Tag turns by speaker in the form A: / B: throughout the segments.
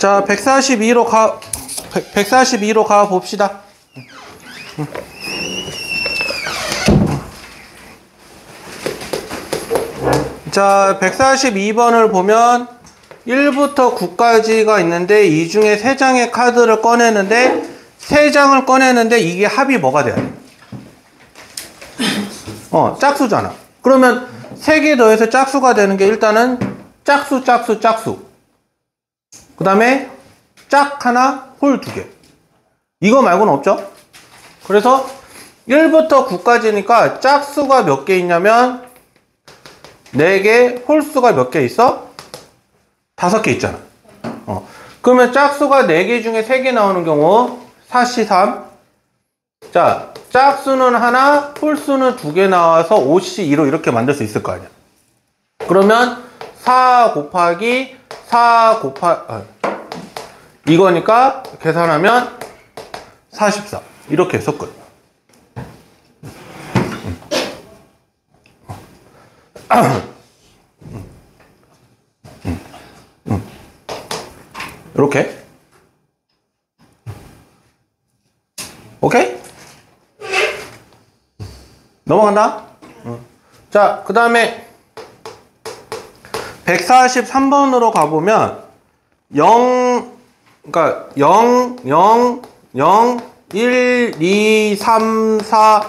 A: 자, 142로 가 봅시다. 자, 142번을 보면 1부터 9까지가 있는데 이 중에 3장의 카드를 꺼내는데 3장을 꺼내는데 이게 합이 뭐가 돼야 돼? 짝수잖아. 그러면 3개 더해서 짝수가 되는 게 일단은 짝수. 그 다음에 짝 하나, 홀 2개. 이거 말고는 없죠? 그래서 1부터 9까지니까 짝수가 몇 개 있냐면 4개, 홀수가 몇 개 있어? 5개 있잖아. 그러면 짝수가 4개 중에 3개 나오는 경우 4C3. 자, 짝수는 하나, 홀수는 2개 나와서 5C2로 이렇게 만들 수 있을 거 아니야. 그러면 4 곱하기 4 곱하기 이거니까 계산하면 44 이렇게 했었거든. 이렇게. 오케이? 넘어간다. 자, 그 다음에 143번으로 가보면 0, 1, 2, 3, 4,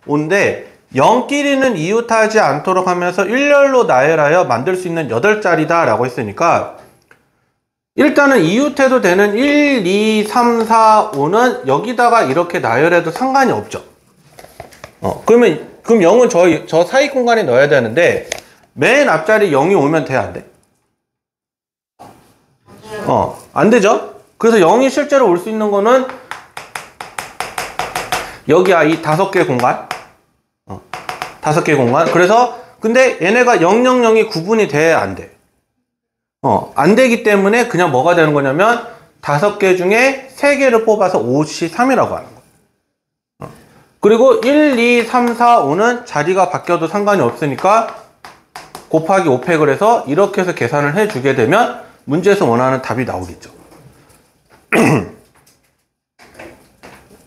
A: 5인데 0끼리는 이웃하지 않도록 하면서 일렬로 나열하여 만들 수 있는 8자리다 라고 했으니까 일단은 이웃해도 되는 1, 2, 3, 4, 5는 여기다가 이렇게 나열해도 상관이 없죠. 그럼 0은 저 사이 공간에 넣어야 되는데 맨 앞자리 0이 오면 돼, 안 돼? 안 되죠? 그래서 0이 실제로 올 수 있는 거는 여기야, 이 5개 공간. 5개 공간. 그래서 근데 얘네가 000이 구분이 돼, 안 돼? 안 되기 때문에 그냥 뭐가 되는 거냐면 5개 중에 3개를 뽑아서 5C3이라고 하는 거예요. 그리고 1, 2, 3, 4, 5는 자리가 바뀌어도 상관이 없으니까 곱하기 5팩을 해서 이렇게 해서 계산을 해주게 되면 문제에서 원하는 답이 나오겠죠.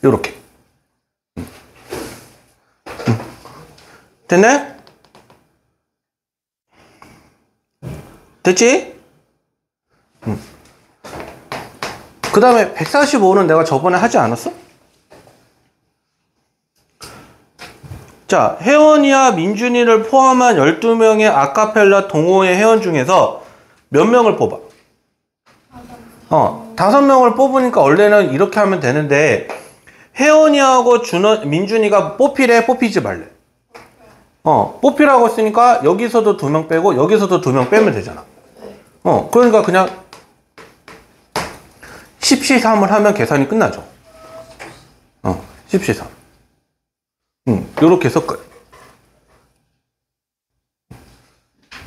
A: 요렇게. 됐네? 됐지? 그 다음에 145는 내가 저번에 하지 않았어? 자, 혜원이와 민준이를 포함한 12명의 아카펠라 동호회 회원 중에서 몇 명을 뽑아? 5명을 뽑으니까 원래는 이렇게 하면 되는데 혜원이하고 민준이가 뽑히래, 뽑히지 말래? 뽑히라고 했으니까 여기서도 2명 빼고 여기서도 2명 빼면 되잖아. 그러니까 그냥 10C3을 하면 계산이 끝나죠. 10C3. 요렇게 했을 거예요.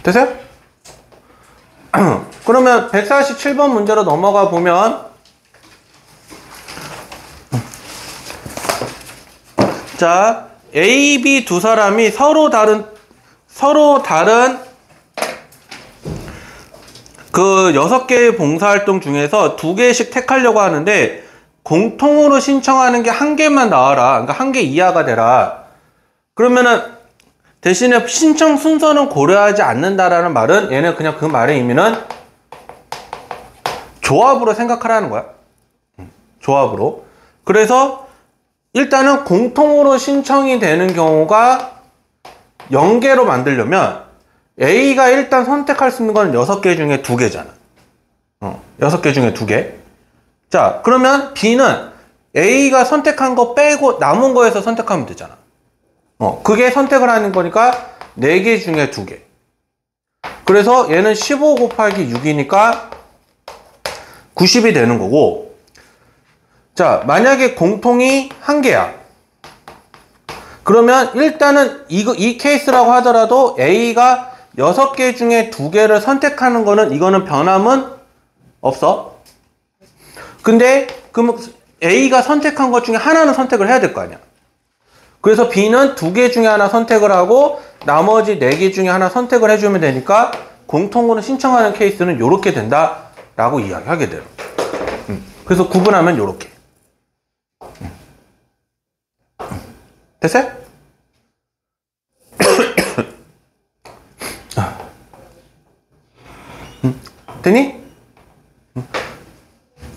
A: 되세요? 그러면 147번 문제로 넘어가 보면 자, A, B 두 사람이 서로 다른 그 6개의 봉사활동 중에서 2개씩 택하려고 하는데 공통으로 신청하는 게 1개만 나와라. 그러니까 1개 이하가 되라. 그러면은 대신에 신청 순서는 고려하지 않는다라는 말은 얘는 그냥 그 말의 의미는 조합으로 생각하라는 거야. 조합으로. 그래서 일단은 공통으로 신청이 되는 경우가 0개로 만들려면 A가 일단 선택할 수 있는 건 6개 중에 2개잖아. 6개 중에 2개. 자, 그러면 B는 A가 선택한 거 빼고 남은 거에서 선택하면 되잖아. 그게 선택을 하는 거니까 4개 중에 2개. 그래서 얘는 15 곱하기 6이니까 90이 되는 거고. 자, 만약에 공통이 1개야. 그러면 일단은 이 케이스라고 하더라도 A가 6개 중에 2개를 선택하는 거는 이거는 변함은 없어. 근데 그럼 A가 선택한 것 중에 하나는 선택을 해야 될 거 아니야. 그래서 B는 2개 중에 하나 선택을 하고 나머지 4개 중에 하나 선택을 해주면 되니까 공통으로 신청하는 케이스는 이렇게 된다 라고 이야기하게 돼요. 그래서 구분하면 요렇게. 됐어요? 됐니?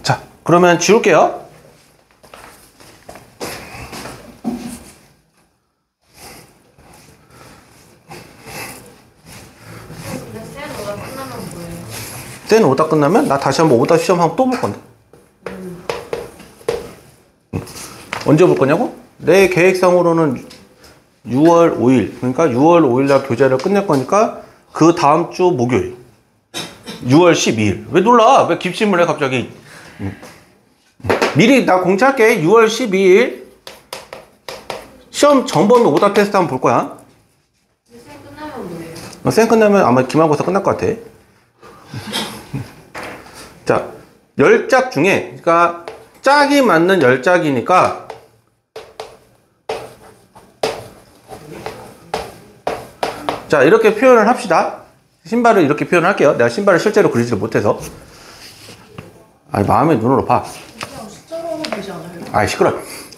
A: 자, 그러면 지울게요. 센 오다 끝나면 나 다시 한번 오다 시험 한번 또 볼 건데. 언제 볼 거냐고? 내 계획상으로는 6월 5일, 그러니까 6월 5일 날 교재를 끝낼 거니까 그 다음 주 목요일 6월 12일. 왜 놀라? 왜 깁심을 해 갑자기? 미리 나 공지할게. 6월 12일 시험 전범위 오답 테스트 한번 볼 거야.
B: 쌤 끝나면 뭐예요?
A: 쌤 끝나면 아마 기말고사 끝날 것 같아. 자, 10짝 중에, 그러니까 짝이 맞는 10짝이니까 자, 이렇게 표현을 합시다. 신발을 이렇게 표현을 할게요. 내가 신발을 실제로 그리지를 못해서. 아니, 마음의 눈으로 봐.
B: 그냥 숫자로 되지 않아요?
A: 아이, 시끄러.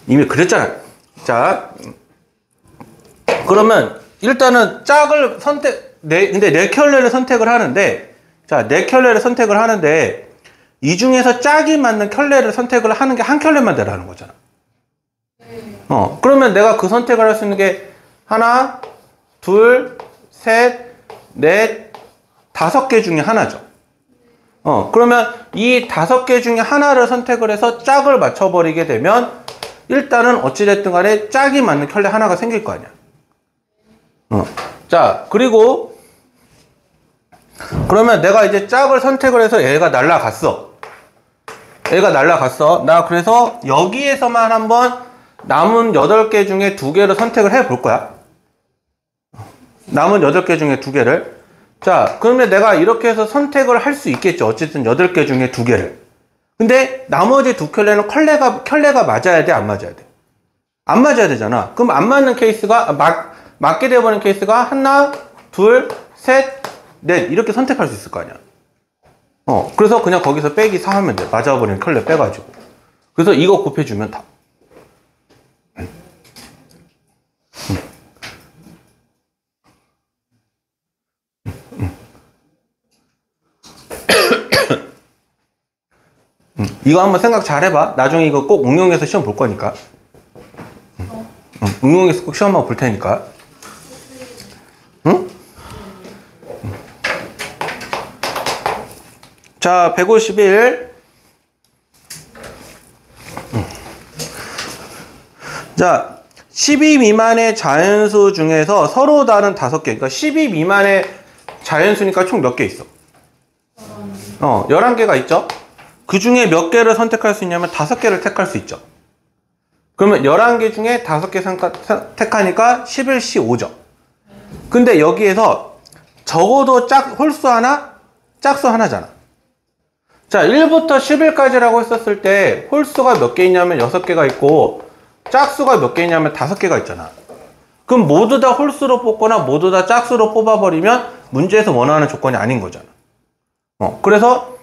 A: 이미 그렸잖아. 자, 그러면 일단은 짝을 근데 네 켤레를 선택을 하는데, 자, 네 켤레를 선택을 하는데, 이 중에서 짝이 맞는 켤레를 선택을 하는 게 한 켤레만 되라는 거잖아. 그러면 내가 그 선택을 할 수 있는 게 하나, 둘, 셋, 넷, 5개 중에 하나죠. 그러면 이 5개 중에 하나를 선택을 해서 짝을 맞춰버리게 되면 일단은 어찌됐든 간에 짝이 맞는 켤레 하나가 생길 거 아니야. 자, 그리고 그러면 내가 이제 짝을 선택을 해서 얘가 날라갔어. 나 그래서 여기에서만 한번 남은 8개 중에 2개를 선택을 해 볼 거야. 남은 8개 중에 2개를. 자, 그러면 내가 이렇게 해서 선택을 할 수 있겠죠. 어쨌든 8개 중에 2개를. 근데 나머지 2켤레는 켤레가 맞아야 돼, 안 맞아야 돼? 안 맞아야 되잖아. 그럼 안 맞는 케이스가, 맞게 되어버린 케이스가 하나, 둘, 셋, 넷 이렇게 선택할 수 있을 거 아니야. 그래서 그냥 거기서 빼기 4 하면 돼. 맞아버린 켤레 빼가지고. 그래서 이거 곱해주면 답. 이거 한번 생각 잘 해봐. 나중에 이거 꼭 응용해서 시험 볼 거니까. 응용해서 꼭 시험 한번 볼 테니까. 응? 자, 151. 자, 12 미만의 자연수 중에서 서로 다른 5개. 그러니까 12 미만의 자연수니까 총 몇 개 있어? 11개가 있죠? 그 중에 몇 개를 선택할 수 있냐면 5개를 택할 수 있죠. 그러면 11개 중에 5개 택하니까 11시 5죠. 근데 여기에서 적어도 홀수 하나, 짝수 하나잖아. 자, 1부터 11까지라고 했었을 때 홀수가 몇 개 있냐면 6개가 있고 짝수가 몇 개 있냐면 5개가 있잖아. 그럼 모두 다 홀수로 뽑거나 모두 다 짝수로 뽑아버리면 문제에서 원하는 조건이 아닌 거잖아. 그래서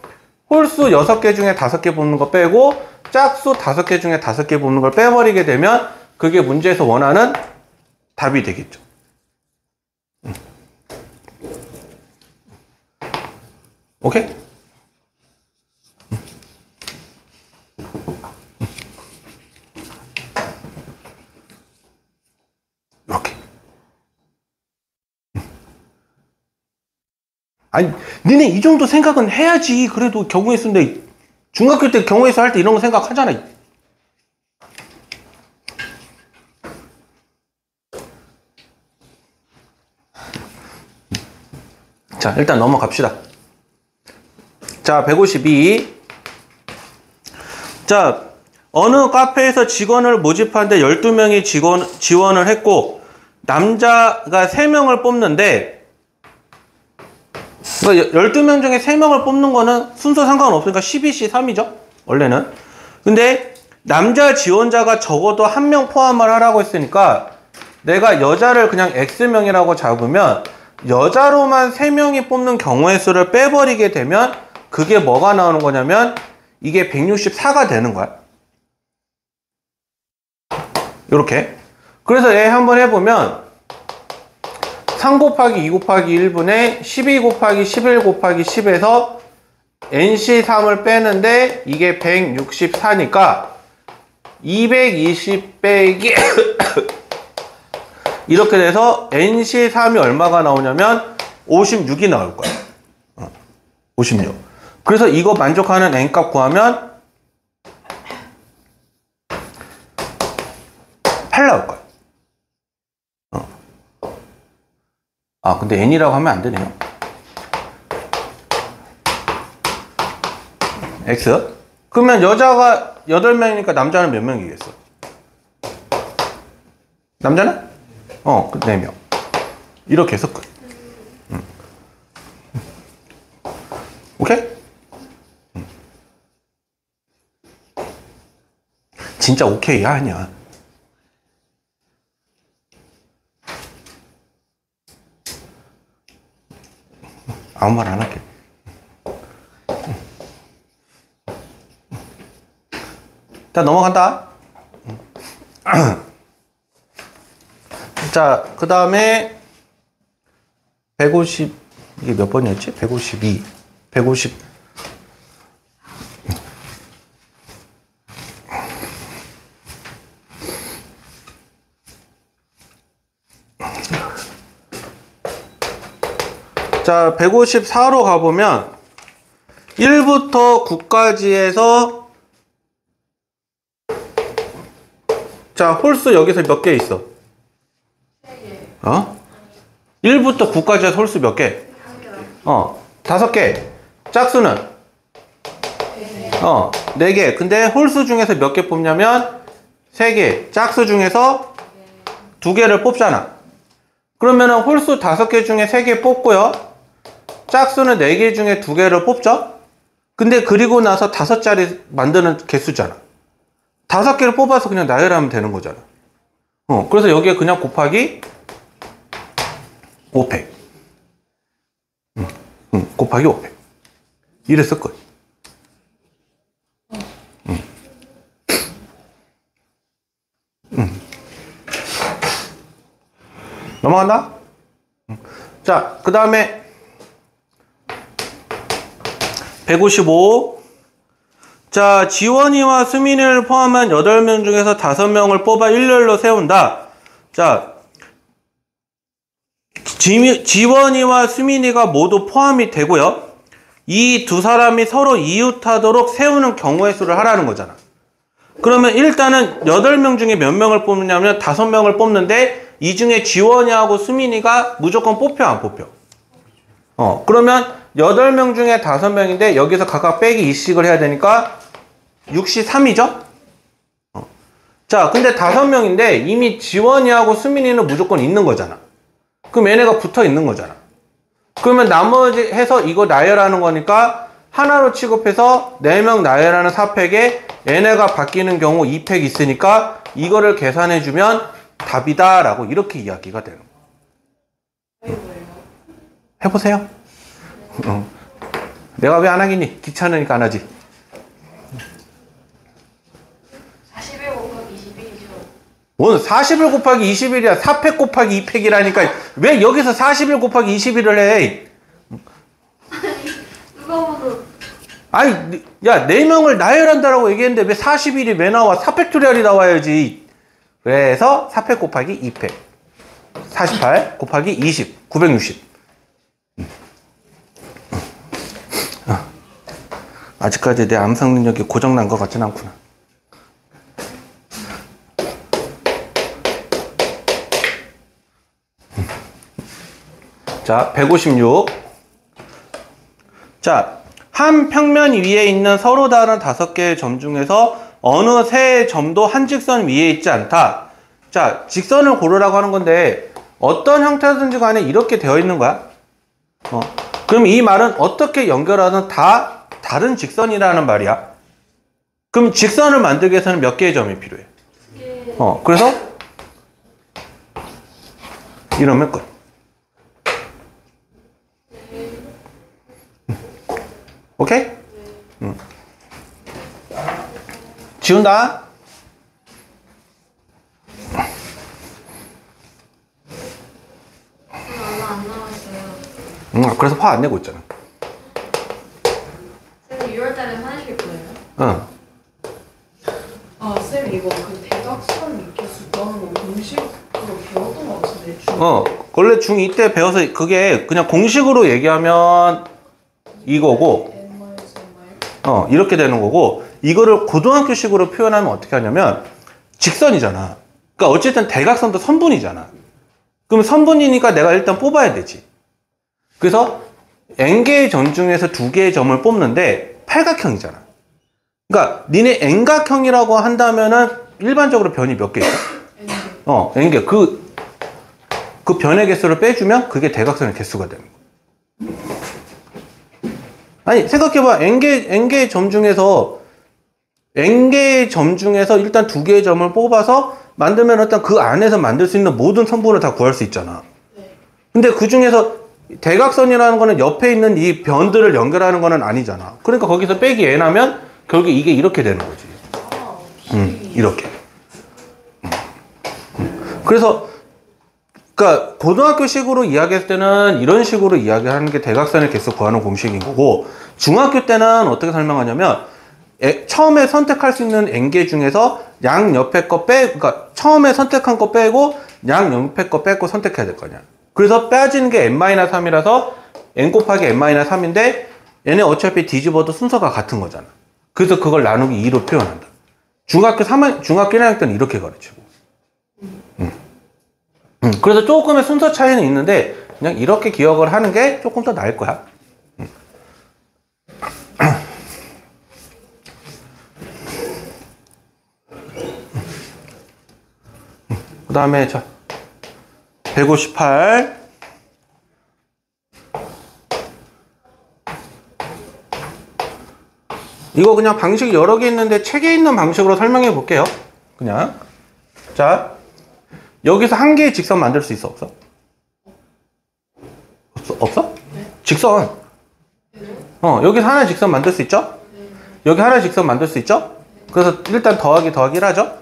A: 홀수 6개 중에 5개 뽑는 거 빼고 짝수 5개 중에 5개 뽑는 걸 빼버리게 되면 그게 문제에서 원하는 답이 되겠죠. 오케이? 이렇게. 아니, 니네 이 정도 생각은 해야지. 그래도 경우의 수인데 중학교 때 경우의 수 할 때 이런 거 생각하잖아. 자, 일단 넘어갑시다. 자, 152. 자, 어느 카페에서 직원을 모집하는데 12명이 지원을 했고 남자가 3명을 뽑는데, 그러니까 12명 중에 3명을 뽑는 거는 순서 상관없으니까 12시 3이죠 원래는. 근데 남자 지원자가 적어도 1명 포함을 하라고 했으니까 내가 여자를 그냥 X명이라고 잡으면 여자로만 3명이 뽑는 경우의 수를 빼버리게 되면 그게 뭐가 나오는 거냐면 이게 164가 되는 거야. 요렇게. 그래서 얘 한번 해보면 3 곱하기 2 곱하기 1분의 12 곱하기 11 곱하기 10에서 NC3을 빼는데 이게 164니까 220 빼기 이렇게 돼서 NC3이 얼마가 나오냐면 56이 나올 거야. 56. 그래서 이거 만족하는 N값 구하면 8 나올 거야. 아, 근데 N이라고 하면 안 되네요. X. 그러면 여자가 8명이니까 남자는 몇 명이겠어? 남자는? 4명. 이렇게 해서 끝. 오케이? 진짜 오케이야, 아니야? 아무 말 안 할게. 자, 넘어간다. 자, 그 다음에 150, 이게 몇 번이었지? 152, 150. 자, 154로 가보면 1부터 9까지에서 자, 홀수 여기서 몇 개 있어? 1부터 9까지 해서 홀수 몇 개? 5개. 짝수는? 4개. 근데 홀수 중에서 몇 개 뽑냐면 3개. 짝수 중에서 2개를 뽑잖아. 그러면은 홀수 5개 중에 3개 뽑고요. 짝수는 4개 중에 2개를 뽑죠? 근데 그리고 나서 5자리 만드는 개수잖아. 5개를 뽑아서 그냥 나열하면 되는 거잖아. 그래서 여기에 그냥 곱하기 5팩. 곱하기 5팩. 이랬을 거예요. 넘어간다? 자, 그 다음에 155. 자, 지원이와 수민이를 포함한 8명 중에서 5명을 뽑아 일렬로 세운다. 자, 지원이와 수민이가 모두 포함이 되고요. 이 두 사람이 서로 이웃하도록 세우는 경우의 수를 하라는 거잖아. 그러면 일단은 8명 중에 몇 명을 뽑느냐면 5명을 뽑는데 이 중에 지원이하고 수민이가 무조건 뽑혀, 안 뽑혀? 그러면 8명 중에 5명인데 여기서 각각 빼기 2씩을 해야 되니까 6시 3이죠? 자, 근데 5명인데 이미 지원이하고 수민이는 무조건 있는 거잖아. 그럼 얘네가 붙어 있는 거잖아. 그러면 나머지 해서 이거 나열하는 거니까 하나로 취급해서 4명 나열하는 4팩에 얘네가 바뀌는 경우 2팩 있으니까 이거를 계산해주면 답이다 라고 이렇게 이야기가 되는 거예요. 해보세요. 내가 왜 안 하겠니? 귀찮으니까 안 하지.
B: 41 곱하기 21이죠.
A: 오늘 41 곱하기 21이야. 4팩 곱하기 2팩이라니까 왜 여기서 41 곱하기 21을 해?
B: 누가 봐도
A: 아니, 야, 4명을 나열한다라고 얘기했는데 왜 41이 왜 나와? 4팩토리얼이 나와야지. 그래서 4팩 곱하기 2팩. 48 곱하기 20. 960. 아직까지 내 암상 능력이 고장난 것 같진 않구나. 자, 156. 자, 한 평면 위에 있는 서로 다른 5개의 점 중에서 어느 세 점도 한 직선 위에 있지 않다. 자, 직선을 고르라고 하는 건데 어떤 형태든지 간에 이렇게 되어 있는 거야. 그럼 이 말은 어떻게 연결하든 다 다른 직선이라는 말이야. 그럼 직선을 만들기 위해서는 몇 개의 점이 필요해? 그래서 이러면 끝. 오케이? 지운다.
B: 얼마 안 남았어요.
A: 그래서 화 안 내고 있잖아.
B: 쌤 6월달에 화내실 거예요?
A: 응.
C: 아, 쌤 이거 그 대각선 미켜수 구하는 거 공식으로 배웠던 거 같은데
A: 원래 중2 때 배워서 그게 그냥 공식으로 얘기하면 이거고,
C: N-MR
A: 이렇게 되는 거고, 이거를 고등학교식으로 표현하면 어떻게 하냐면, 직선이잖아. 그러니까 어쨌든 대각선도 선분이잖아. 그럼 선분이니까 내가 일단 뽑아야 되지. 그래서 n개의 점 중에서 2개의 점을 뽑는데 팔각형이잖아. 그러니까 니네 n각형이라고 한다면은 일반적으로 변이 몇 개 있어?
C: N개
A: n개. 그 변의 개수를 빼주면 그게 대각선의 개수가 되는 거야. 아니, 생각해봐. n개의 점 중에서 일단 2개의 점을 뽑아서 만들면 일단 그 안에서 만들 수 있는 모든 선분을 다 구할 수 있잖아. 근데 그 중에서 대각선이라는 거는 옆에 있는 이 변들을 연결하는 거는 아니잖아. 그러니까 거기서 빼기 n 하면 결국에 이게 이렇게 되는 거지. 이렇게. 그래서 그러니까 고등학교식으로 이야기할 때는 이런 식으로 이야기하는 게 대각선의 개수 구하는 공식인 거고, 중학교 때는 어떻게 설명하냐면 처음에 선택할 수 있는 n개 중에서 양 옆에 거 그러니까 처음에 선택한 거 빼고 양 옆에 거 빼고 선택해야 될 거 아니야. 그래서 빼지는 게 n-3이라서 n 곱하기 n-3인데 얘네 어차피 뒤집어도 순서가 같은 거잖아. 그래서 그걸 나누기 2로 표현한다. 중학교 1학년 때는 이렇게 가르치고. 그래서 조금의 순서 차이는 있는데 그냥 이렇게 기억을 하는 게 조금 더 나을 거야. 그 다음에 자 158. 이거 그냥 방식 여러 개 있는데 책에 있는 방식으로 설명해 볼게요. 그냥 자 여기서 한 개의 직선 만들 수 있어? 없어? 없어?
C: 네.
A: 직선. 여기서 하나 직선 만들 수 있죠? 여기 하나 직선 만들 수 있죠? 그래서 일단 더하기 1 하죠?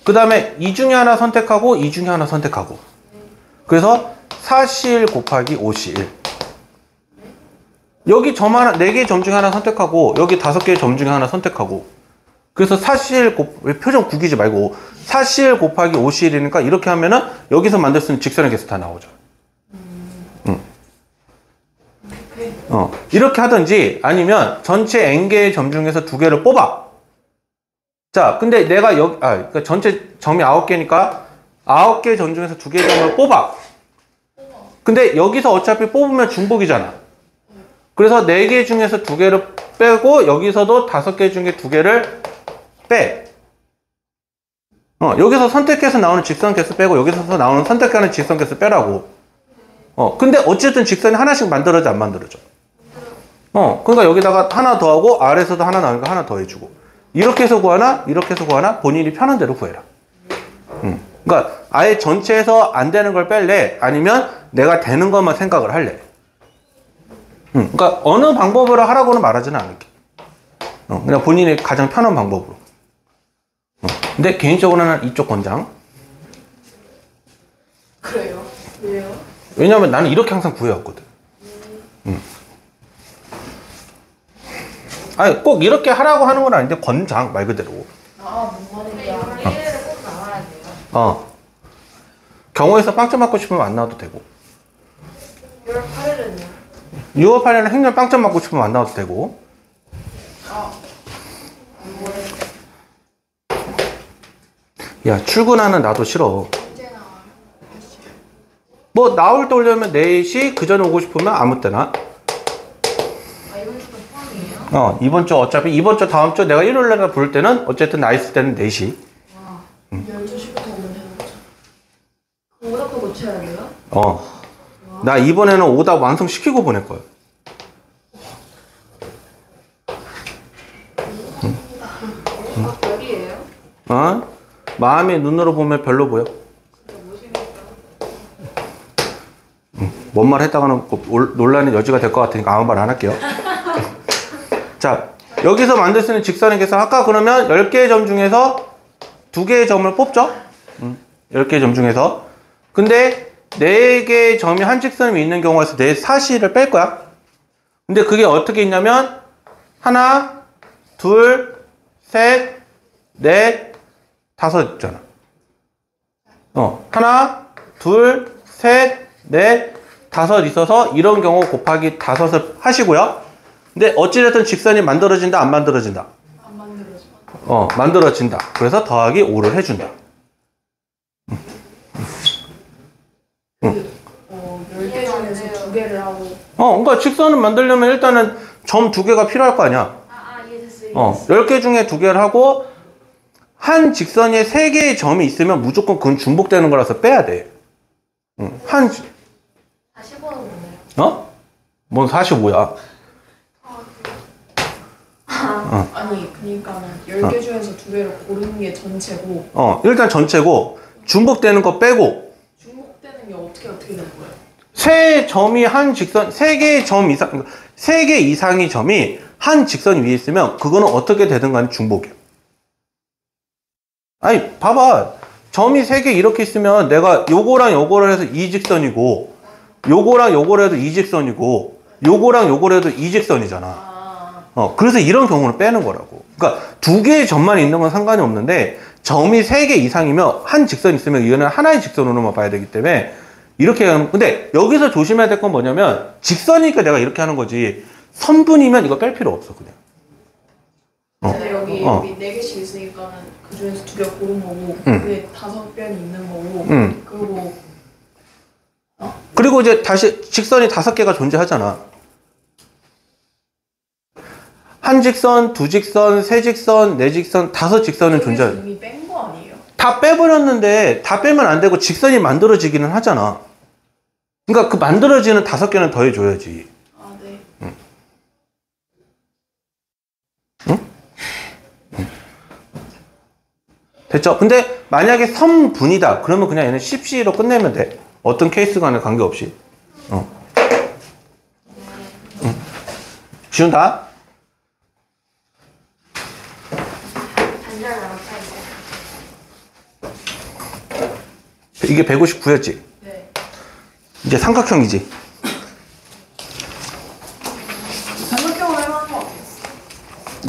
A: 그 다음에 이 중에 하나 선택하고 이 중에 하나 선택하고. 그래서 4C1 곱하기 5C1. 여기 점 하나, 4개의 점 중에 하나 선택하고 여기 5개의 점 중에 하나 선택하고. 그래서 4C1 표정 구기지 말고 4C1 곱하기 5C1이니까 이렇게 하면은 여기서 만들 수 있는 직선의 개수 다 나오죠. 이렇게 하든지 아니면 전체 n개의 점 중에서 2개를 뽑아. 자, 근데 내가 그러니까 전체 점이 9개니까 9개의 점 중에서 2개의 점을 뽑아. 근데 여기서 어차피 뽑으면 중복이잖아. 그래서 4개 중에서 2개를 빼고 여기서도 5개 중에 2개를 빼. 여기서 선택해서 나오는 직선 개수 빼고 여기서 나오는 선택하는 직선 개수 빼라고. 근데 어쨌든 직선이 하나씩 만들어져 안 만들어져? 그러니까 여기다가 하나 더하고 아래에서도 하나 나오니까 하나 더해주고. 이렇게 해서 구하나 이렇게 해서 구하나 본인이 편한 대로 구해라. 그러니까 아예 전체에서 안 되는 걸 뺄래? 아니면 내가 되는 것만 생각을 할래? 그러니까 어느 방법으로 하라고는 말하지는 않을게. 그냥 본인이 가장 편한 방법으로. 근데 개인적으로는 이쪽 권장.
C: 그래요? 왜요?
A: 왜냐면 나는 이렇게 항상 구해왔거든. 아니 꼭 이렇게 하라고 하는 건 아닌데 권장 말 그대로.
C: 아, 뭔
B: 근데
C: 말이야.
B: 이걸 1회를 꼭 나와야 돼요.
A: 경호에서 빵점 맞고 싶으면 안 나와도 되고
B: 6월 8일은요?
A: 6월 8일에 행렬 빵점 맞고 싶으면 안 나와도 되고. 야 출근하는 나도 싫어.
B: 언제 나와요?
A: 뭐 나올 때 오려면 4시 그 전에 오고 싶으면 아무 때나.
B: 아, 이번 주도 포함이에요?
A: 이번 주 어차피 이번 주 다음 주 내가 일요일 날 부를 때는 어쨌든 나 있을 때는 4시.
C: 12시부터 오면 되는 거죠? 오답도 고쳐야 돼요?
A: 나 이번에는 오답 완성시키고 보낼 거야.
B: 아, 별이에요?
A: 마음의 눈으로 보면 별로 보여. 뭔 말 했다가는 논란의 여지가 될 것 같으니까 아무 말 안 할게요. 자, 여기서 만들 수 있는 직선의 개수 아까 그러면 10개의 점 중에서 2개의 점을 뽑죠? 10개의 점 중에서. 근데 4개의 점이 한 직선이 있는 경우가 있어. 내 사시를 뺄 거야. 근데 그게 어떻게 있냐면 하나, 둘, 셋, 넷, 다섯 있잖아. 하나, 둘, 셋, 넷, 다섯 있어서 이런 경우 곱하기 5을 하시고요. 근데 어찌됐든 직선이 만들어진다, 안 만들어진다?
C: 안 만들어져.
A: 만들어진다. 그래서 더하기 5를 해준다.
C: 10개 중에서 2개를 하고.
A: 그러니까 직선을 만들려면 일단은 점 2개가 필요할 거 아니야.
B: 이해됐어요.
A: 10개 중에 2개를 하고 한 직선에 3개의 점이 있으면 무조건 그건 중복되는 거라서 빼야 돼.
B: 다시 보는 거네요.
A: 뭔 45야.
C: 아니, 그니까는 10개 중에서 2개를 고르는 게 전체고,
A: 일단 전체고 중복되는 거 빼고
C: 중복되는 게 어떻게 되는 거예요?
A: 세 점이 한 직선, 3개의 점 이상, 그러니까 3개 이상의 점이 한 직선 위에 있으면 그거는 어떻게 되든 간에 중복이야. 아니, 봐봐. 점이 3개 이렇게 있으면 내가 요거랑 요거를 해서 이 직선이고, 요거랑 요거를 해도 이 직선이고, 요거랑 요거를 해도 이 직선이잖아. 그래서 이런 경우는 빼는 거라고. 그러니까 2개의 점만 있는 건 상관이 없는데, 점이 3개 이상이면 한 직선 있으면 이거는 하나의 직선으로만 봐야 되기 때문에, 이렇게 하는, 근데 여기서 조심해야 될 건 뭐냐면, 직선이니까 내가 이렇게 하는 거지, 선분이면 이거 뺄 필요 없어, 그냥.
C: 근데 여기 4개씩 있으니까는 그 중에서 2개 고른 거고, 그게 5변이 있는 거고,
A: 그리고 이제 다시 직선이 5개가 존재하잖아. 한 직선, 2직선, 3직선, 4직선, 5직선은 존재해.
C: 이미 뺀 거 아니에요?
A: 다 빼버렸는데 다 빼면 안 되고 직선이 만들어지기는 하잖아. 그러니까 그 만들어지는 5개는 더해줘야지.
C: 아, 네.
A: 됐죠? 근데 만약에 선분이다. 그러면 그냥 얘는 10C로 끝내면 돼. 어떤 케이스 간에 관계없이. 지운다?
B: 반절 남았어요.
A: 이게 159였지?
C: 네.
A: 이제 삼각형이지?
C: 삼각형을 할 만한 거 같아요.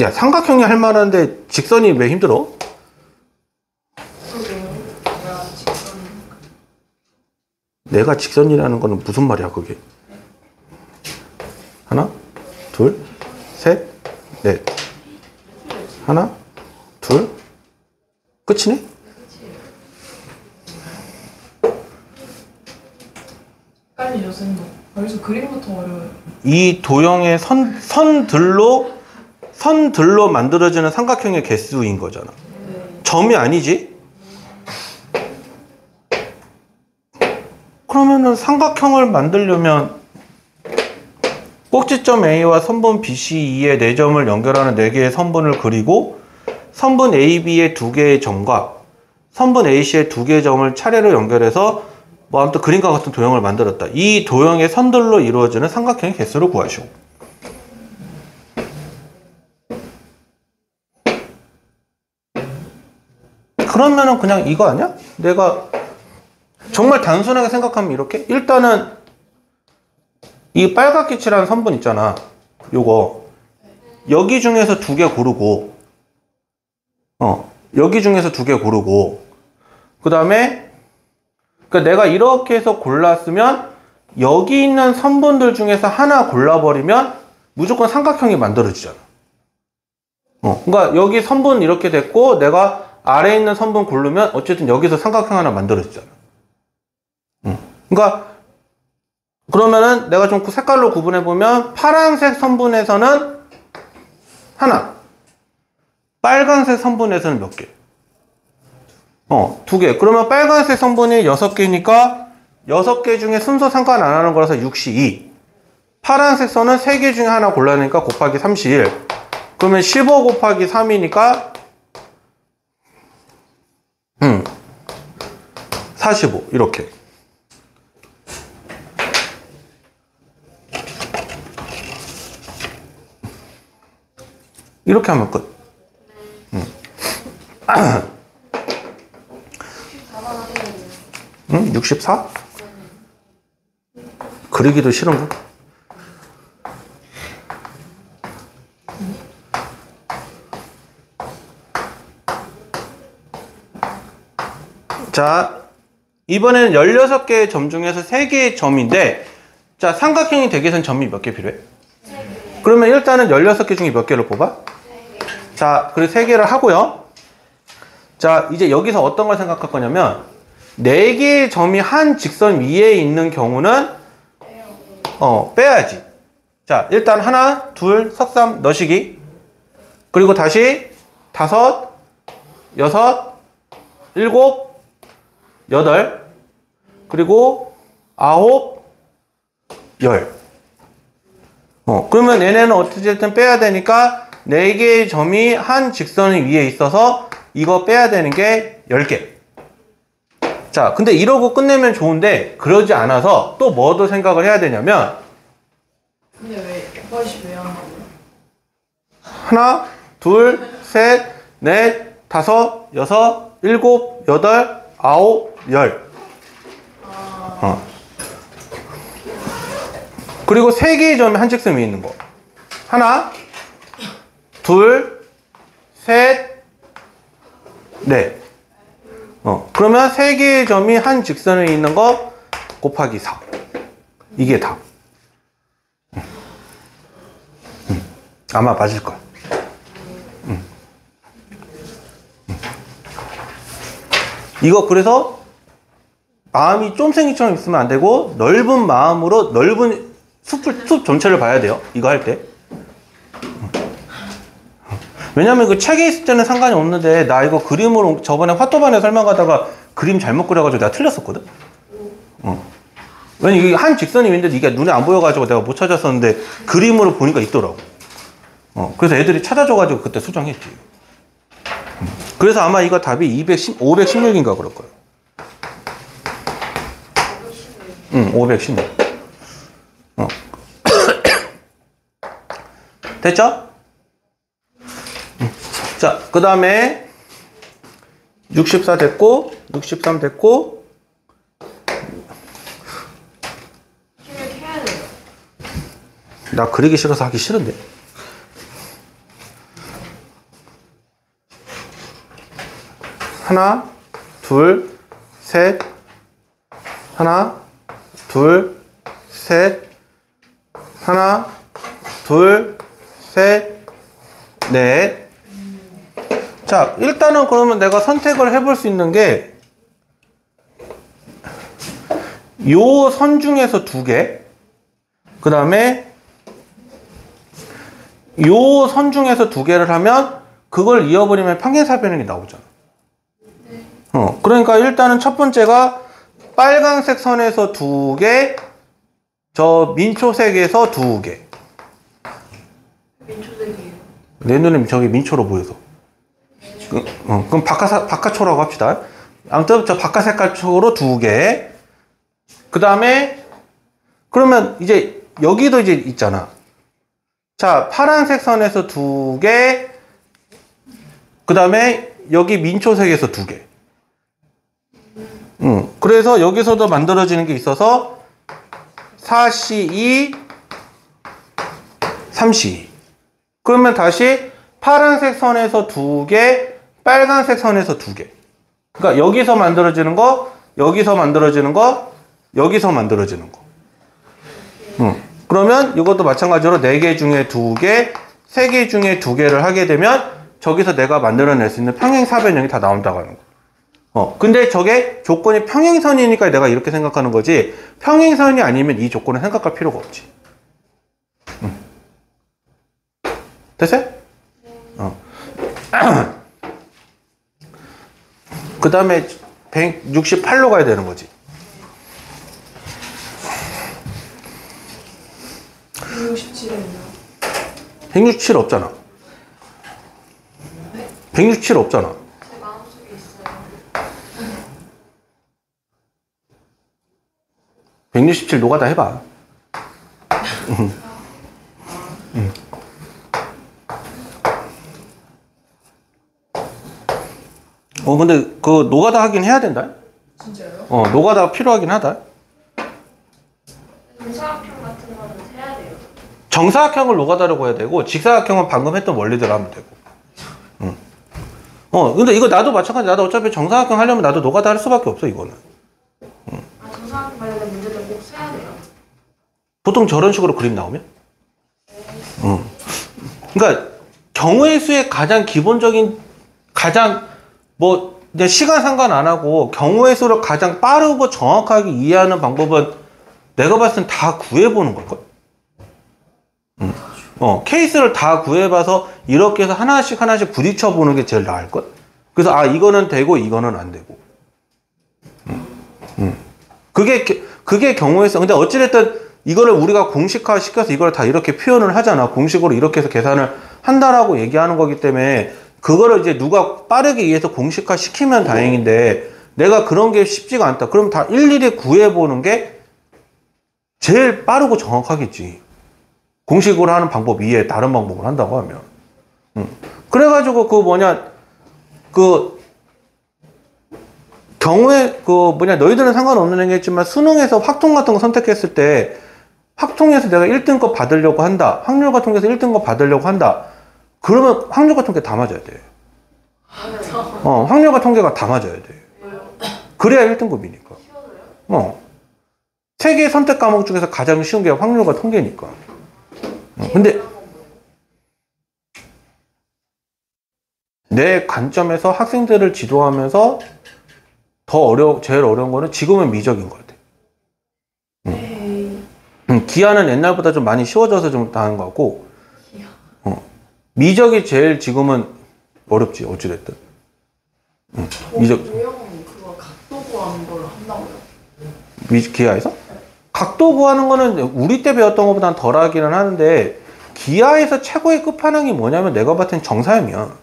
A: 야, 삼각형이 할 만한데 직선이 왜 힘들어? 내가 직선이라는 거는 무슨 말이야, 그게? 하나, 둘, 셋, 넷. 하나, 둘, 끝이네?
C: 헷갈리죠, 쌤도. 여기서 그림부터 어려워요.
A: 이 도형의 선들로 만들어지는 삼각형의 개수인 거잖아. 점이 아니지? 그러면은 삼각형을 만들려면 꼭지점 A와 선분 BC2의 4점을 연결하는 4개의 선분을 그리고 선분 AB의 2개의 점과 선분 AC의 2개의 점을 차례로 연결해서 뭐 아무튼 그림과 같은 도형을 만들었다. 이 도형의 선들로 이루어지는 삼각형의 개수를 구하시오. 그러면은 그냥 이거 아니야? 내가 정말 단순하게 생각하면 이렇게? 일단은 이 빨갛게 칠한 선분 있잖아. 요거 여기 중에서 2개 고르고 여기 중에서 2개 고르고 그 다음에 그러니까 내가 이렇게 해서 골랐으면 여기 있는 선분들 중에서 하나 골라버리면 무조건 삼각형이 만들어지잖아. 그러니까 여기 선분 이렇게 됐고 내가 아래에 있는 선분 고르면 어쨌든 여기서 삼각형 하나 만들어지잖아. 그러니까 그러면은 내가 좀 색깔로 구분해 보면 파란색 선분에서는 하나, 빨간색 선분에서는 몇 개? 2개. 그러면 빨간색 선분이 6개니까 6개 중에 순서 상관 안 하는 거라서 62. 파란색 선은 3개 중에 하나 골라내니까 곱하기 31. 그러면 15 곱하기 3이니까 45 이렇게. 이렇게 하면 끝.
B: 4번 하겠네요.
A: 응? 64? 그리기도 싫은 거? 자, 이번에는 16개의 점 중에서 3개의 점인데, 자, 삼각형이 되기 위해서는 점이 몇 개 필요해? 그러면 일단은 16개 중에 몇 개를 뽑아? 자, 그리고 3개를 하고요. 자, 이제 여기서 어떤 걸 생각할 거냐면, 4개의 점이 한 직선 위에 있는 경우는, 빼야지. 자, 일단 하나, 둘, 석삼 넣으시기. 그리고 다시, 5, 6, 7, 8, 그리고 9, 10. 그러면 얘네는 어떻게든 빼야 되니까 4개의 점이 한 직선 위에 있어서 이거 빼야 되는 게 10개. 자, 근데 이러고 끝내면 좋은데 그러지 않아서 또 뭐도 생각을 해야 되냐면
C: 근데 왜 180 왜안 나와요?
A: 하나, 둘, 셋, 넷, 다섯, 여섯, 일곱, 여덟, 아홉, 열. 그리고 3개의 점이 한 직선 위에 있는 거. 하나, 둘, 셋, 넷. 그러면 3개의 점이 한 직선 위에 있는 거 곱하기 4. 이게 답. 아마 맞을 거야. 이거 그래서 마음이 쫌생이처럼 있으면 안 되고 넓은 마음으로 넓은 숲 전체를 봐야 돼요. 이거 할 때. 왜냐면 그 책에 있을 때는 상관이 없는데 나 이거 그림으로 저번에 화토반에 설명하다가 그림 잘못 그려가지고 내가 틀렸었거든. 왜냐면 이게 한 직선이 있는데 이게 눈에 안 보여가지고 내가 못 찾았었는데 그림으로 보니까 있더라고. 그래서 애들이 찾아줘가지고 그때 수정했지. 그래서 아마 이거 답이 516인가 그럴 거예요. 516. 됐죠? 자, 그 다음에 64 됐고, 63 됐고,
B: 해야 돼요.
A: 나 그리기 싫어서 하기 싫은데. 하나, 둘, 셋, 하나, 둘, 셋, 하나, 둘, 셋, 넷. 자, 일단은 그러면 내가 선택을 해볼 수 있는 게, 요 선 중에서 2개, 그 다음에, 요 선 중에서 2개를 하면, 그걸 이어버리면 평행사변형이 나오잖아. 그러니까 일단은 첫 번째가, 빨간색 선에서 2개, 저 민초색에서 2개.
B: 민초색이에요.
A: 내 눈에 저기 민초로 보여서. 그럼 바카초라고 합시다. 아무튼 저 바카 색깔 쪽으로 2개. 그 다음에 그러면 이제 여기도 이제 있잖아. 자, 파란색 선에서 2개. 그 다음에 여기 민초색에서 2개. 그래서 여기서도 만들어지는 게 있어서 4C2, 3C2. 그러면 다시 파란색 선에서 2개, 빨간색 선에서 2개. 그러니까 여기서 만들어지는 거, 여기서 만들어지는 거, 여기서 만들어지는 거. 그러면 이것도 마찬가지로 4개 중에 2개, 3개 중에 2개를 하게 되면 저기서 내가 만들어낼 수 있는 평행사변형이 다 나온다고 하는 거. 근데 저게 조건이 평행선이니까 내가 이렇게 생각하는 거지, 평행선이 아니면 이 조건을 생각할 필요가 없지. 됐어요? 그 다음에 168로 가야 되는 거지.
C: 167이요.
A: 167 없잖아. 167 없잖아.
B: 제 마음속에 있어요.
A: 167 노가다 해봐. 근데 그 노가다 하긴 해야 된다.
C: 진짜요?
A: 노가다가 필요하긴 하다.
B: 정사각형 같은 거는 해야 돼요.
A: 정사각형을 노가다라고 해야 되고, 직사각형은 방금 했던 원리대로 하면 되고. 근데 이거 나도 마찬가지. 나도 어차피 정사각형 하려면 나도 노가다 할 수밖에 없어, 이거는.
B: 아, 정사각형 관련된 문제들 꼭 써야 돼요.
A: 보통 저런 식으로 그림 나오면? 그러니까 경우의 수의 가장 기본적인, 가장 이제 시간 상관 안 하고 경우의 수를 가장 빠르고 정확하게 이해하는 방법은 내가 봤을 땐 다 구해보는 걸걸? 케이스를 다 구해봐서 이렇게 해서 하나씩 부딪혀보는 게 제일 나을걸? 그래서 이거는 되고 이거는 안 되고. 그게 경우의 수. 근데 어찌됐든 이거를 우리가 공식화 시켜서 이걸 다 이렇게 표현을 하잖아. 공식으로 이렇게 해서 계산을 한다라고 얘기하는 거기 때문에 그거를 이제 누가 빠르게 이해해서 공식화 시키면 다행인데 내가 그런 게 쉽지가 않다. 그럼 다 일일이 구해보는 게 제일 빠르고 정확하겠지. 공식으로 하는 방법 이외에 다른 방법을 한다고 하면. 그래가지고 경우에 너희들은 상관없는 얘기겠지만 수능에서 확통 같은 거 선택했을 때 확통에서 내가 1등급 받으려고 한다. 확률과 통계에서 1등급 받으려고 한다. 그러면 확률과 통계 다 맞아야 돼. 확률과 통계가 다 맞아야 돼. 그래야 1등급이니까. 세 개의 선택 과목 중에서 가장 쉬운 게 확률과 통계니까. 근데 내 관점에서 학생들을 지도하면서 제일 어려운 거는 지금은 미적인 것 같아. 기하는 옛날보다 좀 많이 쉬워져서 좀 나은 것 같고, 미적이 제일 지금은 어렵지, 어찌됐든. 미적.
C: 도형은 그거 각도 구하는 걸 한다고요?
A: 기하에서? 각도 구하는 거는 우리 때 배웠던 것보다는 덜 하기는 하는데, 기하에서 최고의 끝판왕이 뭐냐면 내가 봤을 땐 정사형이야.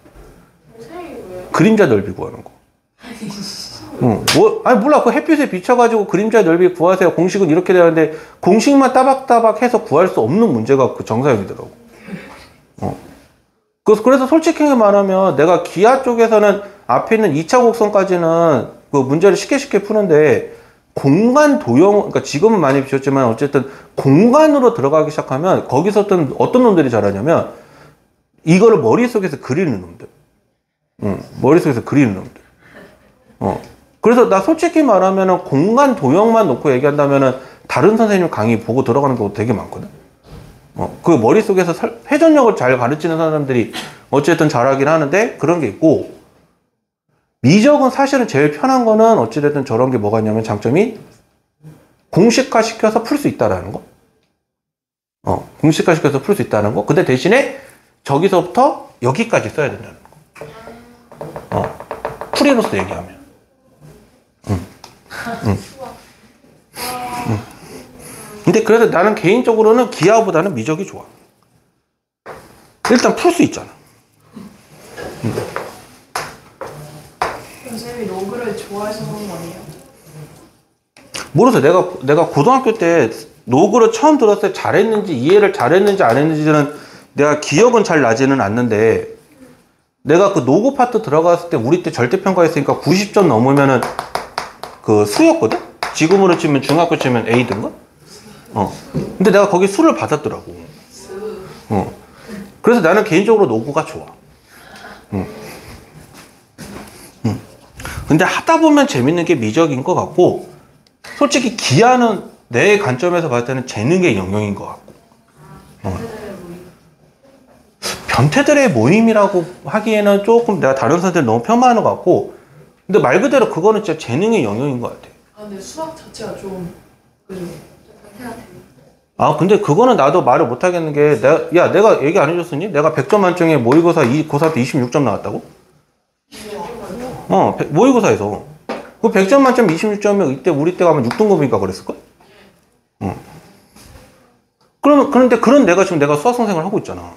C: 선생님이 왜요?
A: 그림자 넓이 구하는 거. 몰라. 그 햇빛에 비춰가지고 그림자 넓이 구하세요. 공식은 이렇게 되는데, 공식만 따박따박 해서 구할 수 없는 문제가 그 정사형이더라고. 그래서 솔직히 말하면 내가 기하 쪽에서는 앞에 있는 2차 곡선까지는 그 문제를 쉽게 푸는데, 공간 도형, 그러니까 지금은 많이 비웠지만 어쨌든 공간으로 들어가기 시작하면 거기서 어떤 놈들이 잘하냐면 이거를 머릿속에서 그리는 놈들. 머릿속에서 그리는 놈들. 그래서 나 솔직히 말하면은 공간 도형만 놓고 얘기한다면은 다른 선생님 강의 보고 들어가는 경우 되게 많거든. 그 머릿속에서 회전력을 잘 가르치는 사람들이 어쨌든 잘하긴 하는데 그런 게 있고, 미적은 사실은 제일 편한 거는 어찌됐든 저런 게 뭐가 있냐면 장점이 공식화 시켜서 풀 수 있다라는 거. 공식화 시켜서 풀 수 있다는 거. 근데 대신에 저기서부터 여기까지 써야 된다는 거. 풀이로서 얘기하면. 근데 그래서 나는 개인적으로는 기하보다는 미적이 좋아. 일단 풀 수 있잖아.
C: 선생님이 로그를 좋아해서 그런 거 아니에요?
A: 모르겠어. 내가 고등학교 때 로그를 처음 들었을 때 잘했는지 이해를 잘했는지 안 했는지는 내가 기억은 잘 나지는 않는데, 내가 그 노고 파트 들어갔을 때 우리 때 절대평가했으니까 90점 넘으면은 그 수였거든? 지금으로 치면 중학교 치면 A 등급? 근데 내가 거기 수를 받았더라고. 그래서 나는 개인적으로 노고가 좋아. 근데 하다 보면 재밌는 게 미적인 것 같고, 솔직히 기하는 내 관점에서 봤을 때는 재능의 영역인 것 같고. 변태들의 모임이라고 하기에는 조금 내가 다른 사람들 너무 폄하하는 것 같고, 근데 말 그대로 그거는 진짜 재능의 영역인 것 같아.
C: 근데 수학 자체가 좀 그죠?
A: 근데 그거는 나도 말을 못 하겠는 게, 내가 얘기 안 해줬었니? 내가 100점 만점에 모의고사 고사 때 26점 나왔다고? 모의고사에서. 그 100점 만점 26점이면 이때 우리 때 가면 6등급인가 그랬을걸? 그런데 그런 내가 지금 내가 수학 선생을 하고 있잖아.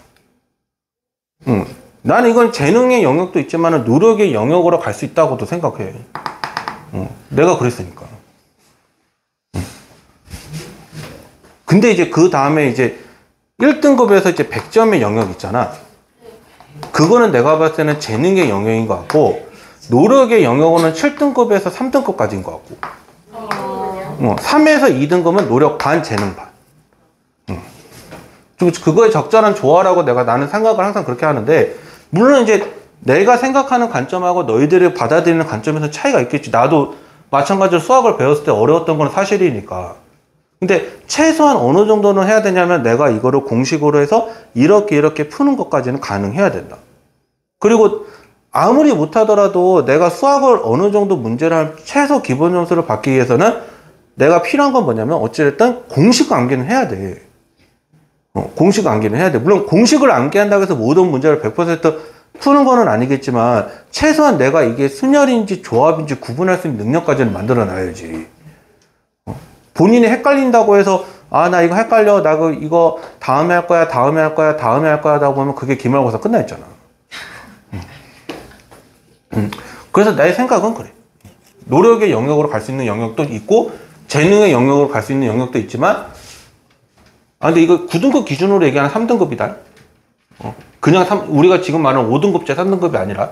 A: 나는 이건 재능의 영역도 있지만 노력의 영역으로 갈 수 있다고도 생각해. 내가 그랬으니까. 근데 이제 그 다음에 이제 1등급에서 이제 100점의 영역 있잖아. 그거는 내가 봤을 때는 재능의 영역인 것 같고, 노력의 영역은 7등급에서 3등급까지인 것 같고 3에서 2등급은 노력 반, 재능 반. 좀 그거에 적절한 조화라고 나는 생각을 항상 그렇게 하는데, 물론 이제 내가 생각하는 관점하고 너희들이 받아들이는 관점에서 차이가 있겠지. 나도 마찬가지로 수학을 배웠을 때 어려웠던 건 사실이니까. 근데 최소한 어느 정도는 해야 되냐면 내가 이거를 공식으로 해서 이렇게 푸는 것까지는 가능해야 된다. 그리고 아무리 못하더라도 내가 수학을 어느 정도 문제를 한 최소 기본 점수를 받기 위해서는 내가 필요한 건 뭐냐면 어찌됐든 공식 암기는 해야 돼. 공식 암기는 해야 돼. 물론 공식을 암기한다고 해서 모든 문제를 100% 푸는 거는 아니겠지만 최소한 내가 이게 순열인지 조합인지 구분할 수 있는 능력까지는 만들어 놔야지. 본인이 헷갈린다고 해서 아, 나 이거 헷갈려. 나 이거 다음에 할 거야. 다음에 할 거야. 다음에 할 거야. 하다 보면 그게 기말고사 끝나 있잖아. 그래서 나의 생각은 그래. 노력의 영역으로 갈 수 있는 영역도 있고 재능의 영역으로 갈 수 있는 영역도 있지만, 아, 근데 이거 9등급 기준으로 얘기하는 3등급이다. 그냥 우리가 지금 말하는 5등급제 3등급이 아니라.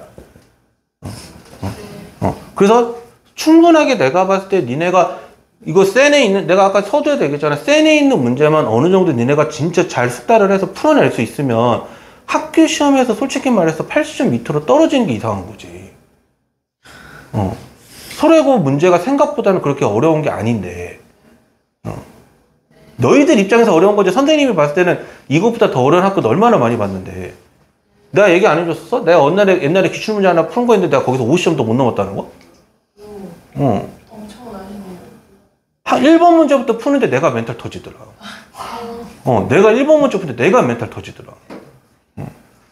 A: 그래서 충분하게 내가 봤을 때 니네가 이거 센에 있는, 내가 아까 서두에도 얘기했잖아. 센에 있는 문제만 어느 정도 니네가 진짜 잘 숙달을 해서 풀어낼 수 있으면 학교 시험에서 솔직히 말해서 80점 밑으로 떨어지는 게 이상한 거지. 설외고 문제가 생각보다는 그렇게 어려운 게 아닌데, 너희들 입장에서 어려운 거지. 선생님이 봤을 때는 이것보다 더 어려운 학교도 얼마나 많이 봤는데. 내가 얘기 안 해줬었어? 내가 옛날에 기출문제 하나 푼 거 있는데 내가 거기서 50점도 못 넘었다는 거?
C: 엄청나시네요.
A: 한 1번 문제부터 푸는데 내가 멘탈 터지더라. 내가 1번 문제 푸는데 내가 멘탈 터지더라.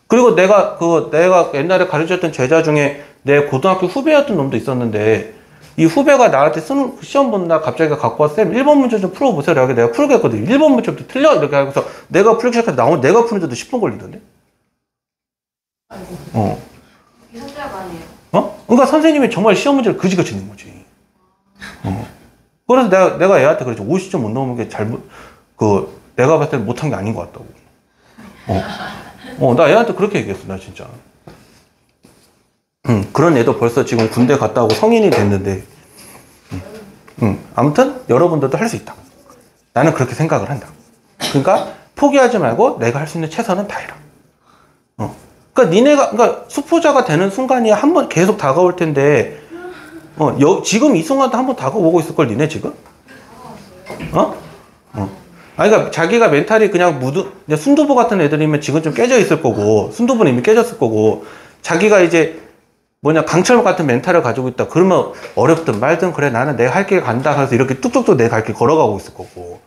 A: 그리고 내가 옛날에 가르쳤던 제자 중에 내 고등학교 후배였던 놈도 있었는데, 이 후배가 나한테 쓰는 시험 보는 날 갑자기 갖고 와서 쌤 1번 문제 좀 풀어보세요. 이렇게 내가 풀게 했거든. 1번 문제부터 틀려. 이렇게 하고서 내가 풀기 시작해서 내가 푸는데도 10분 걸리던데?
B: 아이고. 이게 성대가 아니에요.
A: 그러니까 선생님이 정말 시험 문제를 그지같이 낸 거지. 그래서 내가 애한테 그랬지. 50점 못 넘은 게 내가 봤을 때는 못한 게 아닌 것 같다고. 나 애한테 그렇게 얘기했어, 나 진짜. 그런 애도 벌써 지금 군대 갔다 오고 성인이 됐는데, 아무튼 여러분들도 할 수 있다. 나는 그렇게 생각을 한다. 그러니까 포기하지 말고 내가 할 수 있는 최선은 다해라. 그러니까 수포자가 되는 순간이 한 번 계속 다가올 텐데, 지금 이 순간도 한 번 다가오고 있을 걸, 니네 지금? 그러니까 자기가 멘탈이 그냥 순두부 같은 애들이면 지금 좀 깨져 있을 거고, 순두부는 이미 깨졌을 거고, 자기가 이제 강철 같은 멘탈을 가지고 있다. 그러면 어렵든 말든 그래, 나는 내 할 길 간다. 그래서 이렇게 뚝뚝뚝 내 갈 길 걸어가고 있을 거고.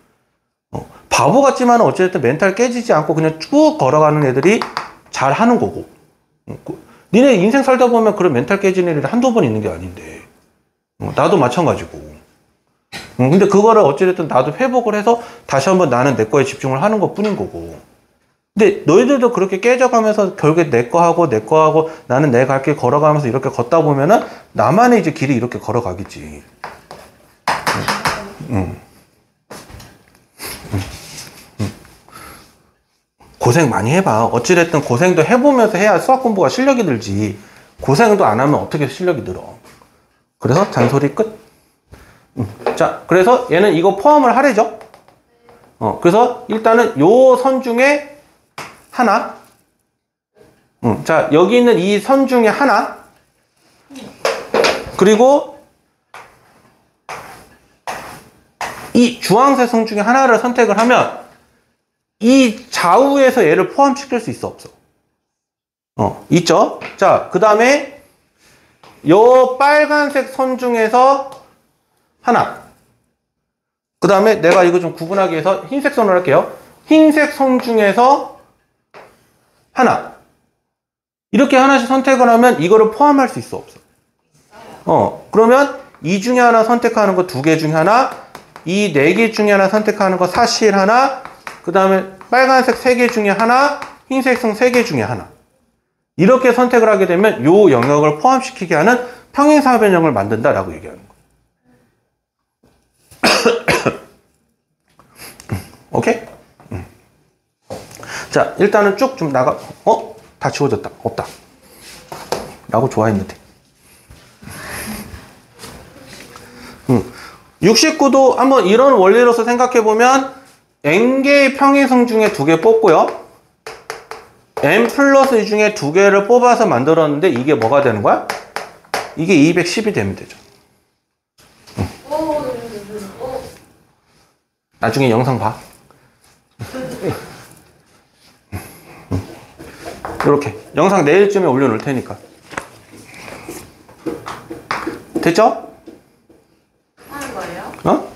A: 바보 같지만 어쨌든 멘탈 깨지지 않고 그냥 쭉 걸어가는 애들이 잘 하는 거고. 니네 인생 살다 보면 그런 멘탈 깨지는 일이 한두 번 있는 게 아닌데. 나도 마찬가지고. 근데 그거를 어찌됐든 나도 회복을 해서 다시 한번 나는 내 거에 집중을 하는 것 뿐인 거고. 근데 너희들도 그렇게 깨져가면서 결국에 내 거 하고 나는 내 갈 길 걸어가면서 이렇게 걷다 보면은 나만의 이제 길이 이렇게 걸어가겠지. 고생 많이 해봐. 어찌됐든 고생도 해보면서 해야 수학 공부가 실력이 들지. 고생도 안 하면 어떻게 실력이 늘어. 그래서 잔소리 끝. 자, 그래서 얘는 이거 포함을 하래죠. 그래서 일단은 요 선 중에 하나. 자, 여기 있는 이 선 중에 하나. 그리고 이 주황색 선 중에 하나를 선택을 하면 이 좌우에서 얘를 포함시킬 수 있어, 없어? 있죠? 자, 그 다음에 요 빨간색 선 중에서 하나. 그 다음에 내가 이거 좀 구분하기 위해서 흰색 선을 할게요. 흰색 선 중에서 하나. 이렇게 하나씩 선택을 하면 이거를 포함할 수 있어, 없어? 그러면 이 중에 하나 선택하는 거 2개 중에 하나, 이 4개 중에 하나 선택하는 거 사실 하나, 그 다음에 빨간색 3개 중에 하나, 흰색 선 3개 중에 하나. 이렇게 선택을 하게 되면 요 영역을 포함시키게 하는 평행사 변형을 만든다라고 얘기하는 거예요. 오케이? 자, 일단은 쭉 좀 나가. 다 지워졌다. 없다. 라고 좋아했는데. 69도 한번 이런 원리로서 생각해보면 n개의 평행선 중에 2개 뽑고요. n 플러스 2 중에 2개를 뽑아서 만들었는데 이게 뭐가 되는 거야? 이게 210이 되면 되죠. 나중에 영상 봐. 이렇게 영상 내일쯤에 올려놓을 테니까. 됐죠?
B: 하는 거예요?
A: 어?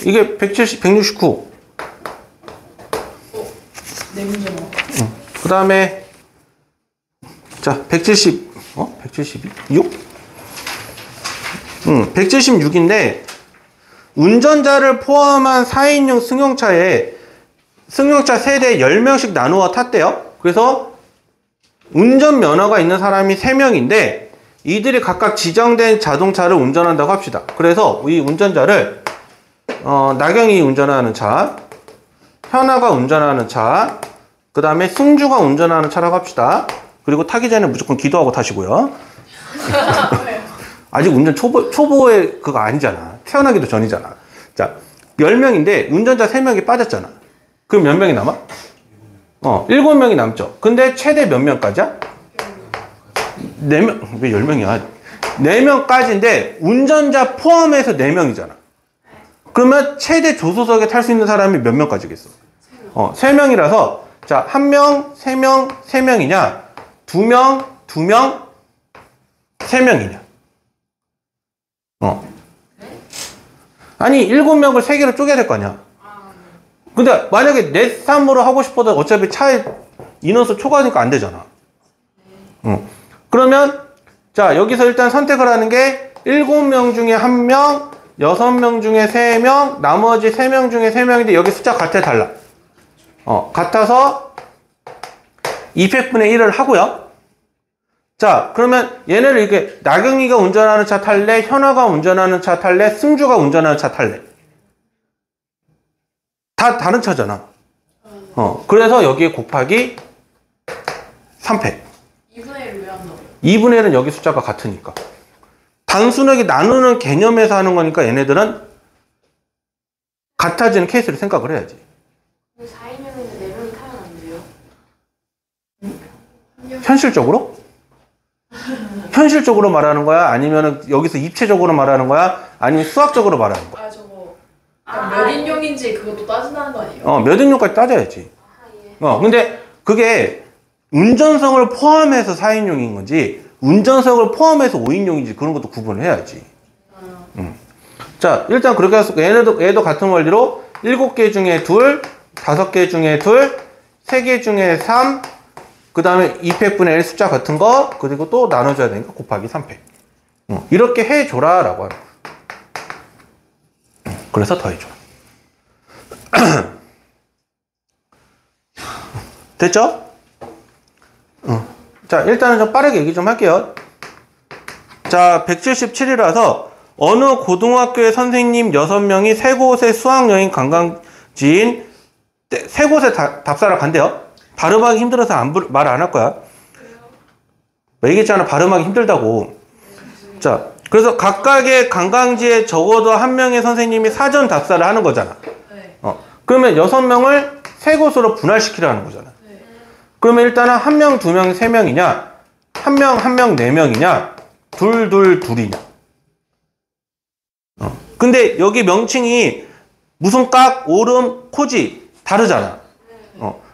A: 이게 170, 169.
C: 네 문제만.
A: 그 다음에 자 170, 172? 6? 176인데 운전자를 포함한 4인용 승용차에 승용차 세대 10명씩 나누어 탔대요. 그래서 운전면허가 있는 사람이 3명인데 이들이 각각 지정된 자동차를 운전한다고 합시다. 그래서 이 운전자를 나경이 운전하는 차, 현아가 운전하는 차, 그 다음에 승주가 운전하는 차라고 합시다. 그리고 타기 전에 무조건 기도하고 타시고요. 아직 운전 초보의 그거 아니잖아. 태어나기도 전이잖아. 자, 10명인데 운전자 3명이 빠졌잖아. 그럼 몇 명이 남아? 7명이 남죠. 근데 최대 몇 명까지야? 4명, 왜 10명이야? 4명까지인데 운전자 포함해서 4명이잖아. 그러면 최대 조수석에 탈 수 있는 사람이 몇 명까지겠어? 3명이라서 자, 1명, 3명, 3명이냐? 2명, 2명, 3명이냐? 아니, 7명을 3개로 쪼개야 될 거 아니야? 근데 만약에 넷, 3으로 하고 싶어도 어차피 차에 인원수 초과하니까 안 되잖아. 그러면, 자, 여기서 일단 선택을 하는 게 7명 중에 1명, 6명 중에 3명, 나머지 3명 중에 3명인데 여기 숫자 같아, 달라? 같아서 200분의 1을 하고요. 자, 그러면 얘네를 이렇게 나경이가 운전하는 차 탈래, 현아가 운전하는 차 탈래, 승주가 운전하는 차 탈래. 다 다른 차잖아. 그래서 여기에 곱하기 3패.
C: 2분의 1을 왜 안 넣어요?
A: 2분의 1은 여기 숫자가 같으니까. 단순하게 나누는 개념에서 하는 거니까 얘네들은 같아지는 케이스를 생각을 해야지.
B: 4인용인데 4명이 타면 안 돼요?
A: 현실적으로? 현실적으로 말하는 거야? 아니면 여기서 입체적으로 말하는 거야? 아니면 수학적으로 말하는 거야?
C: 저거 몇 인용인지 그것도 따진다는 거 아니에요?
A: 몇 인용까지 따져야지. 근데 그게 운전석을 포함해서 4인용인 건지 운전석을 포함해서 5인용인지 그런 것도 구분을 해야지. 자, 일단 그렇게 해서 얘도 같은 원리로 7개 중에 2, 5개 중에 2, 3개 중에 3, 그 다음에 200분의 1 숫자 같은 거, 그리고 또 나눠줘야 되니까 곱하기 3팩. 이렇게 해줘라 라고 하는 거야. 그래서 더해줘. 됐죠? 자, 일단은 좀 빠르게 얘기 좀 할게요. 자, 177이라서 어느 고등학교의 선생님 6명이 세 곳의 수학여행 관광지인 세 곳에 답사를 간대요. 발음하기 힘들어서 말 안 할 거야. 얘기했잖아, 발음하기 힘들다고. 자, 그래서 각각의 관광지에 적어도 한 명의 선생님이 사전 답사를 하는 거잖아.
C: 네.
A: 그러면 6명을 세 곳으로 분할시키라는 거잖아.
C: 네.
A: 그러면 일단은 1명, 2명, 3명이냐, 1명, 1명, 4명이냐, 둘, 둘, 둘이냐. 근데 여기 명칭이 무슨 깍, 오름, 코지 다르잖아.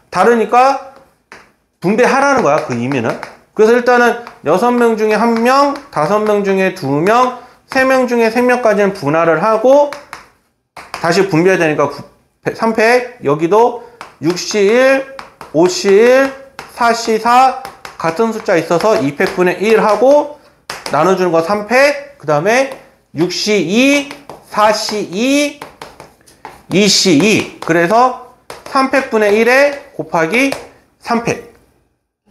A: 다르니까 분배하라는 거야, 그 의미는. 그래서 일단은 6명 중에 1명, 5명 중에 2명, 3명 중에 3명까지는 분할을 하고 다시 분배해야 되니까 3패, 여기도 6C1, 5C1, 4C4 같은 숫자 있어서 200분의 1 하고 나눠주는 거 3패, 그 다음에 6C2, 4C2, 2C2. 그래서 3팩분의 1에 곱하기 3팩.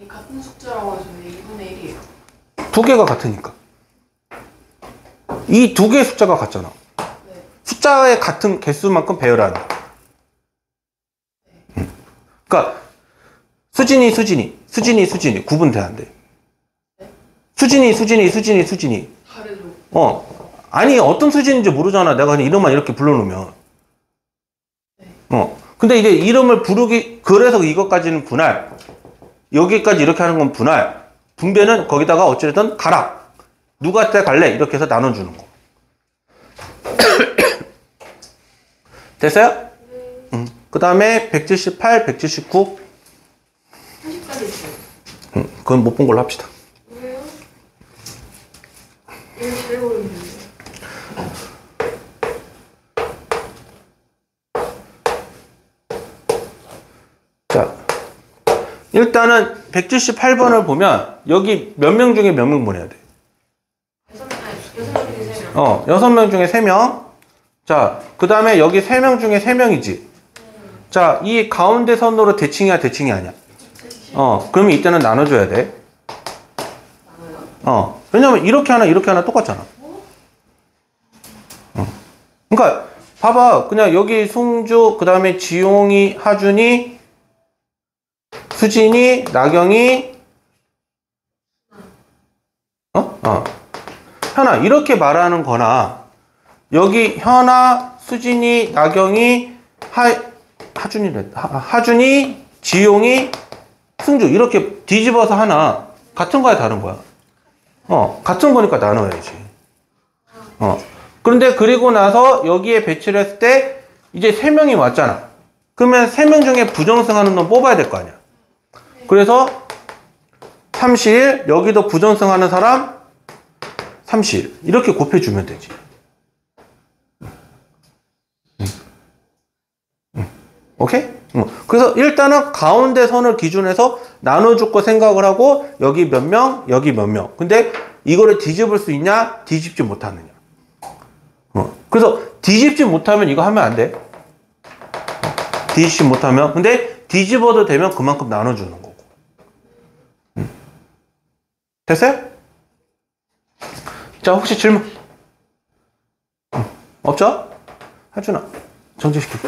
C: 같은 숫자라고 하죠. 왜 2분의 1이에요?
A: 두 개가 같으니까. 이 두 개의 숫자가 같잖아.
C: 네.
A: 숫자의 같은 개수만큼 배열하는 거야. 그러니까 수진이 구분돼야 안 돼. 수진이
C: 다르죠.
A: 아니, 어떤 수진인지 모르잖아. 내가 그냥 이름만 이렇게 불러놓으면. 근데 이제 이름을 부르기, 그래서 이것까지는 분할. 여기까지 이렇게 하는 건 분할. 분배는 거기다가 어찌됐든 가라. 누구한테 갈래? 이렇게 해서 나눠주는 거. 됐어요? 그 다음에 178, 179.
C: 30까지 있어요.
A: 그건 못 본 걸로 합시다.
C: 왜요? 이거 제일 어려운데.
A: 자, 일단은 178번을 보면 여기 몇 명 중에 몇 명 보내야 돼?
B: 6명 중에 3명.
A: 6명 중에 3명. 자, 그 다음에 여기 3명 중에 3명이지. 자, 이 가운데 선으로 대칭이야, 대칭이 아니야? 그러면 이때는 나눠줘야 돼. 왜냐면 이렇게 하나 똑같잖아. 그러니까 봐봐. 그냥 여기 승주, 그 다음에 지용이, 하준이, 수진이, 나경이, 현아, 이렇게 말하는 거나, 여기 현아, 수진이, 나경이, 하준이, 지용이, 승주, 이렇게 뒤집어서 하나, 같은 거야, 다른 거야? 같은 거니까 나눠야지. 그런데 그리고 나서 여기에 배치를 했을 때, 이제 3명이 왔잖아. 그러면 3명 중에 부정승 하는 놈 뽑아야 될 거 아니야. 그래서 30일, 여기도 부정승 하는 사람 30일. 이렇게 곱해주면 되지. 오케이? 그래서 일단은 가운데 선을 기준해서 나눠줄 거 생각을 하고 여기 몇 명, 여기 몇 명. 근데 이거를 뒤집을 수 있냐? 뒤집지 못하느냐. 그래서 뒤집지 못하면 이거 하면 안 돼. 뒤집지 못하면. 근데 뒤집어도 되면 그만큼 나눠주는 거고. 됐어요? 자, 혹시 질문? 없죠? 하준아, 정지시켜.